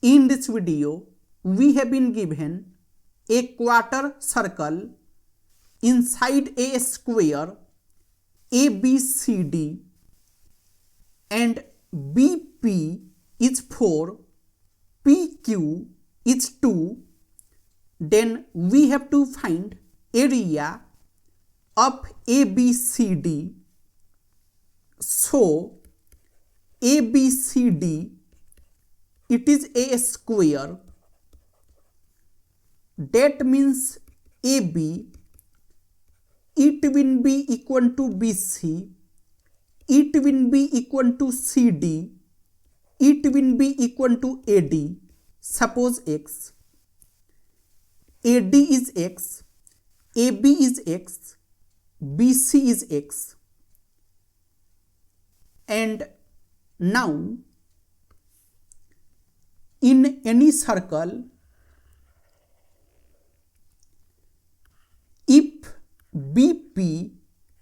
In this video, we have been given a quarter circle inside a square ABCD and BP is 4, PQ is 2. Then we have to find area of ABCD. So ABCD, it is a square. That means AB, it will be equal to BC, it will be equal to CD, it will be equal to AD. Suppose X. AD is X, AB is X, BC is X. And now in any circle, if BP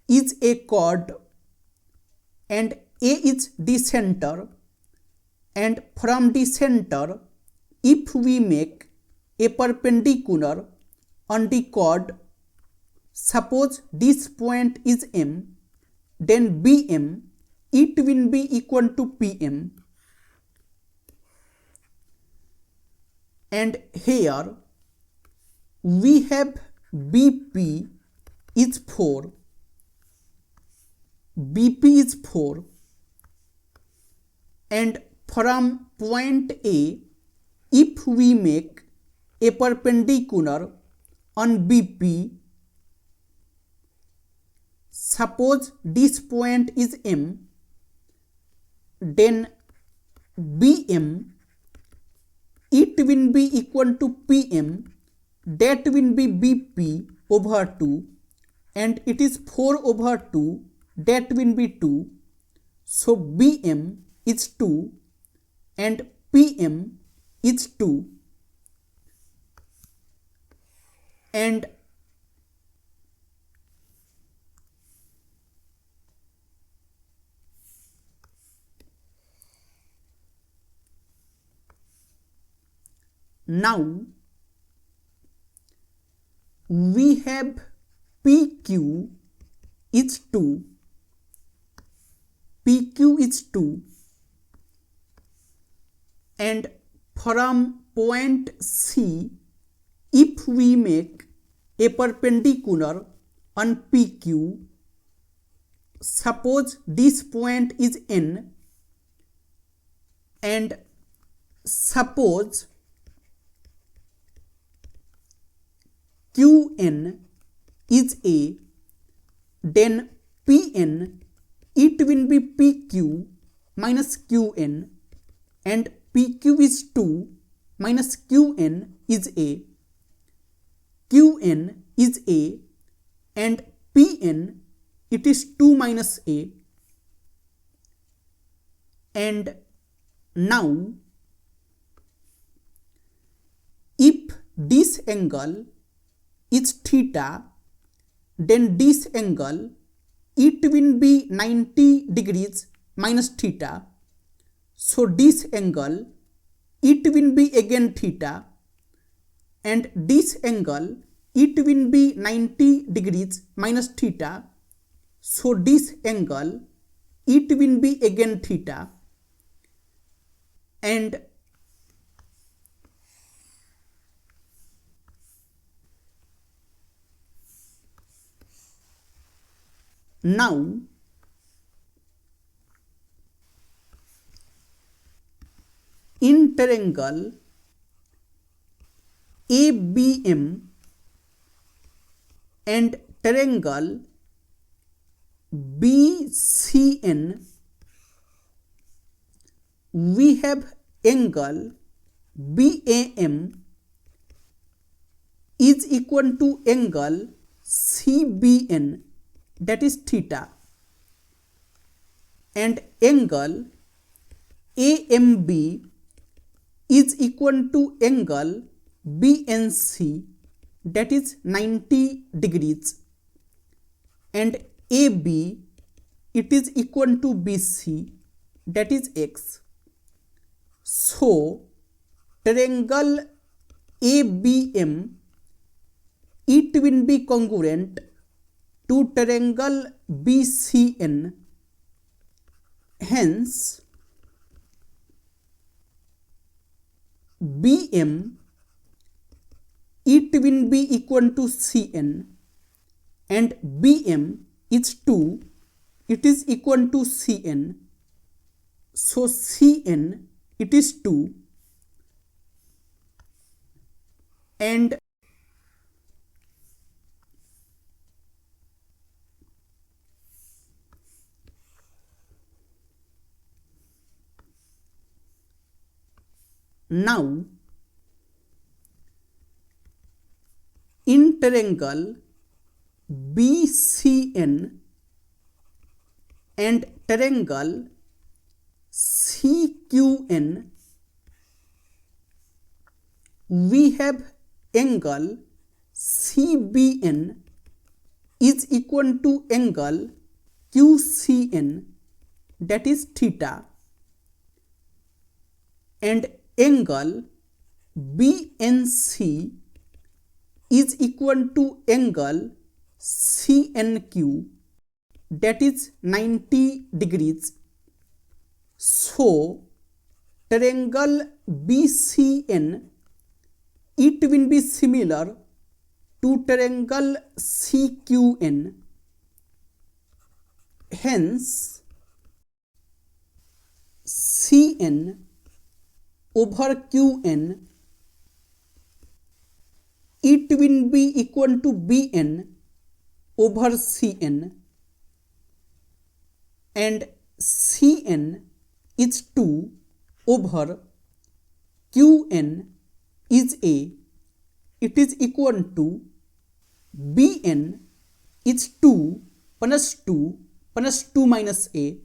is a chord and A is the center, and from the center, if we make a perpendicular on the chord, suppose this point is M, then BM, it will be equal to PM. And here we have BP is 4, BP is 4, and from point A, if we make a perpendicular on BP, suppose this point is M, then BM, it will be equal to PM, that will be BP over 2, and it is 4 over 2, that will be 2. So BM is 2 and PM is 2. And now we have PQ is 2, PQ is 2, and from point C, if we make a perpendicular on PQ, suppose this point is N, and suppose QN is A, then PN, it will be PQ minus QN, and PQ is 2 minus QN is A, QN is A, and PN, it is 2 minus A. And now if this angle is theta, then this angle, it will be 90 degrees minus theta. So this angle, it will be again theta, and this angle, it will be 90 degrees minus theta. So this angle, it will be again theta. And now in triangle ABM and triangle BCN, we have angle BAM is equal to angle CBN, that is theta, and angle AMB is equal to angle BNC, that is 90 degrees, and AB, it is equal to BC, that is X. So triangle ABM, it will be congruent to triangle BCN. Hence, BM, it will be equal to CN, and BM is 2, it is equal to CN. So CN, it is 2, and now in triangle BCN and triangle CQN, we have angle CBN is equal to angle QCN, that is theta, and angle BNC is equal to angle CNQ, that is 90 degrees. So triangle BCN, it will be similar to triangle CQN. Hence, CN over QN, it will be equal to BN over CN, and CN is 2 over QN is A, it is equal to BN is 2 plus 2 plus 2 minus A,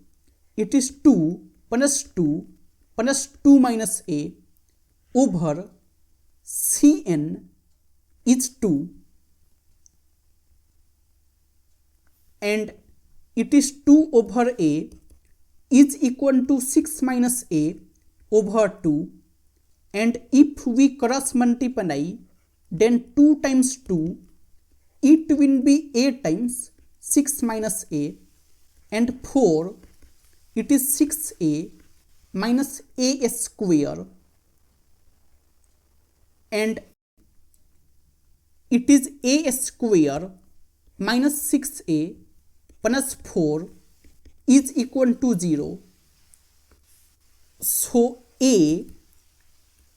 it is 2 plus 2 plus 2 minus A over CN is 2, and it is 2 over A is equal to 6 minus A over 2, and if we cross multiply, then 2 times 2, it will be A times 6 minus A, and 4, it is 6A minus A square, and it is A square minus 6A plus 4 is equal to 0. So A,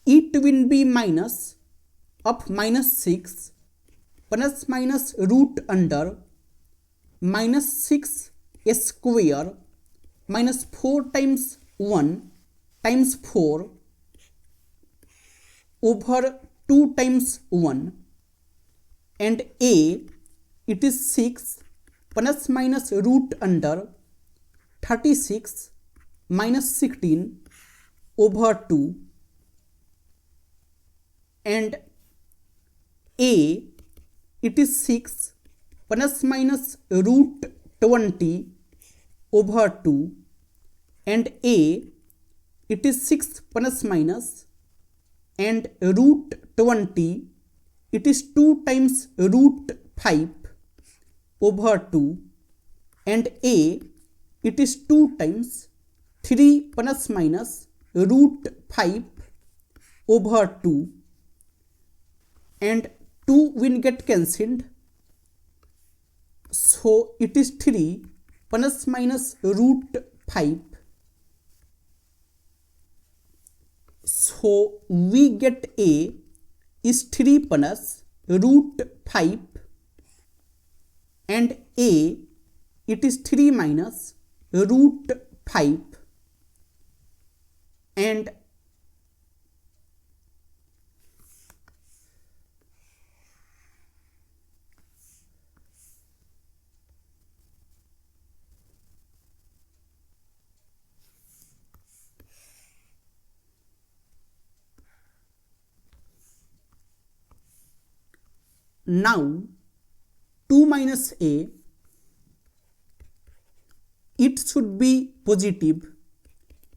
it will be minus of minus 6 plus minus root under minus 6 square minus 4 times 1 times 4 over 2 times 1, and A, it is 6 plus minus root under 36 minus 16 over 2, and A, it is 6 plus minus root 20 over 2, and A, it is 6 plus minus and root 20, it is 2 times root 5 over 2, and A, it is 2 times 3 plus minus root 5 over 2, and 2 will get cancelled. So it is 3 plus minus root 5. So we get A is 3 plus root 5, and A, it is 3 minus root 5, and now 2 minus A, it should be positive,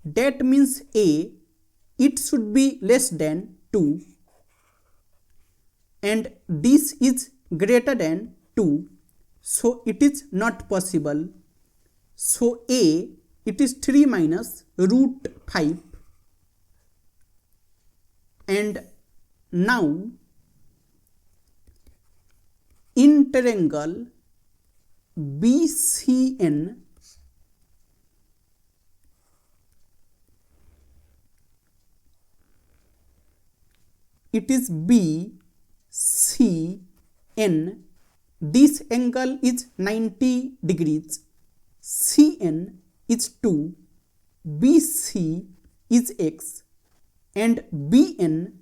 that means A, it should be less than 2 and this is greater than 2, so it is not possible. So A, it is 3 minus root 5, and now in triangle BCN, it is BCN, this angle is 90 degrees, CN is 2, BC is X, and BN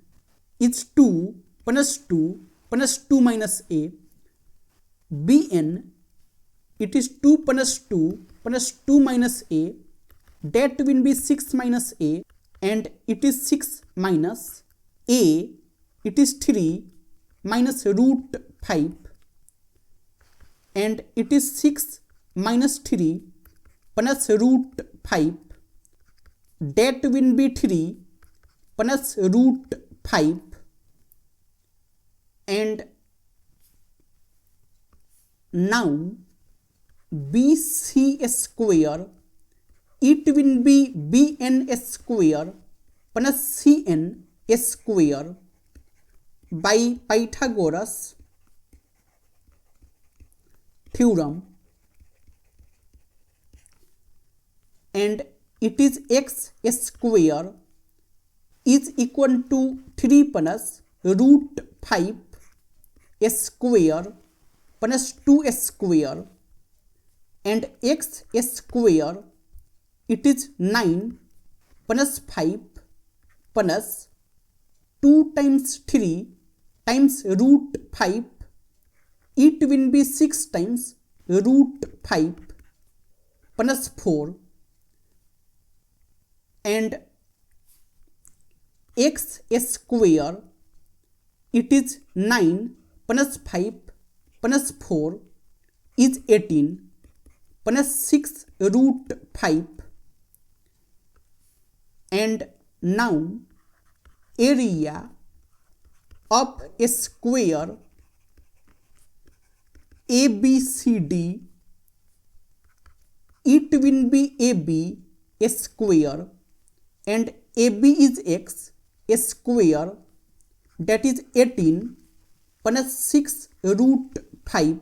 is 2 plus 2 plus 2 minus A. BN, it is 2 plus 2 plus 2 minus A, that will be 6 minus A, and it is 6 minus A, it is 3 minus root 5, and it is 6 minus 3 plus root 5, that will be 3 plus root 5, and now BC square, it will be BN square plus CN square by Pythagoras theorem, and it is X square is equal to 3 plus root 5 square plus 2 square, and X square, it is 9 plus 5 plus 2 times 3 times root 5, it will be 6 times root 5 plus 4, and X square, it is 9 plus 5 plus 4 is 18 plus 6 root 5, and now area of a square ABCD, it will be AB square, and AB is X square, that is 18 plus 6 root 5,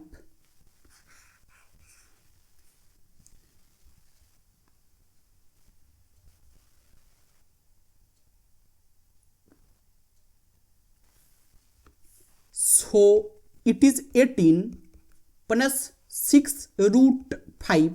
so it is 18 plus 6 root 5